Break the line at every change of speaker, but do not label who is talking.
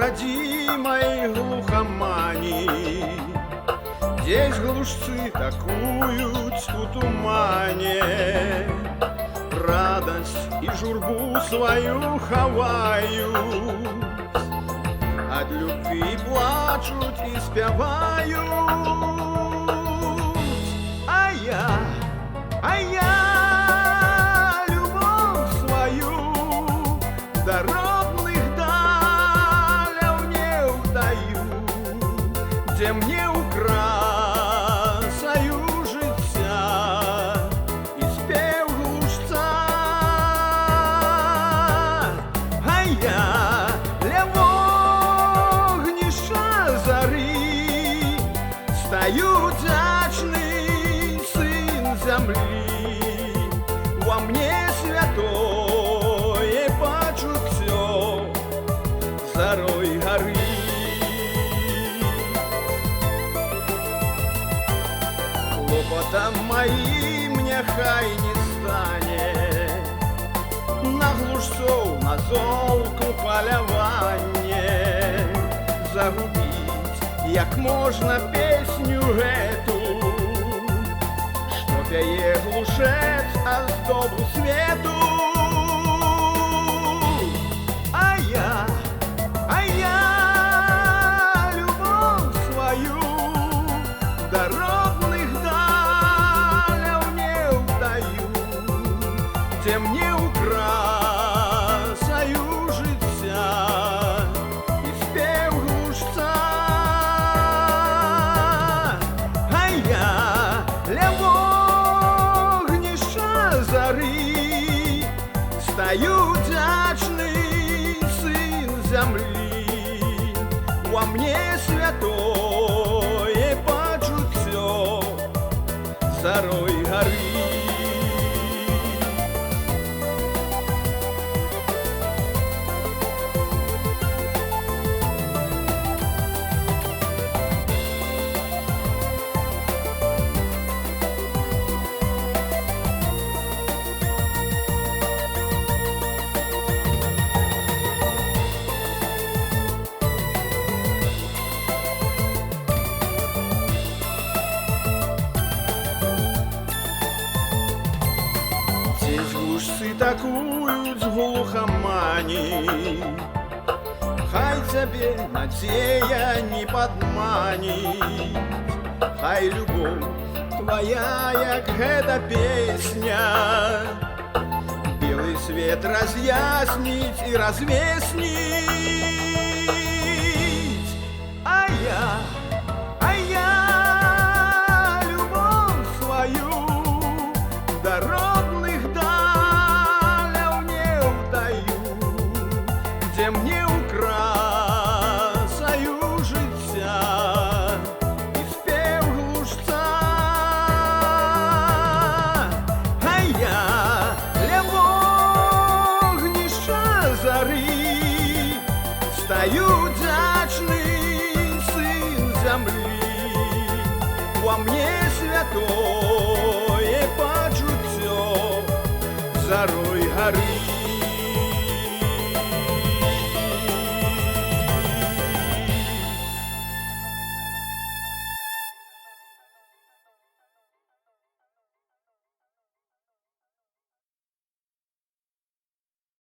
родимой глухомани. Здесь глушцы такуют в тумане, радость и журбу свою ховают, от любви плачут и спевают. А я любовь свою до родных далев не удаю, где мне украсаю життя і спів глушця. А я для вогнища зари стою вдячний син землі. Во мне святое почуття зарой гори. Хлопотам моим нехай не стане, на глушцов, на золку полювання, загубить, як можна песню эту, що п'є глушець, а здобу свету. А я любовь свою до родных далев не удаю, где мне украсаю життя і спів глушця. А я для вогнища зари стою вдячний син землі. Во мне святое почуття зарой гори. Здесь глушцы такуют в глухомани, хай тебе надея не подманит, хай любовь твоя, як эта песня, белый свет разъяснить и развеснить. А я любовь свою до родных далев не удаю, где мне украсаю життя і спів глушця. А я для вогнища зари стою вдячний син землі. Во мне святое почуття зарой гори.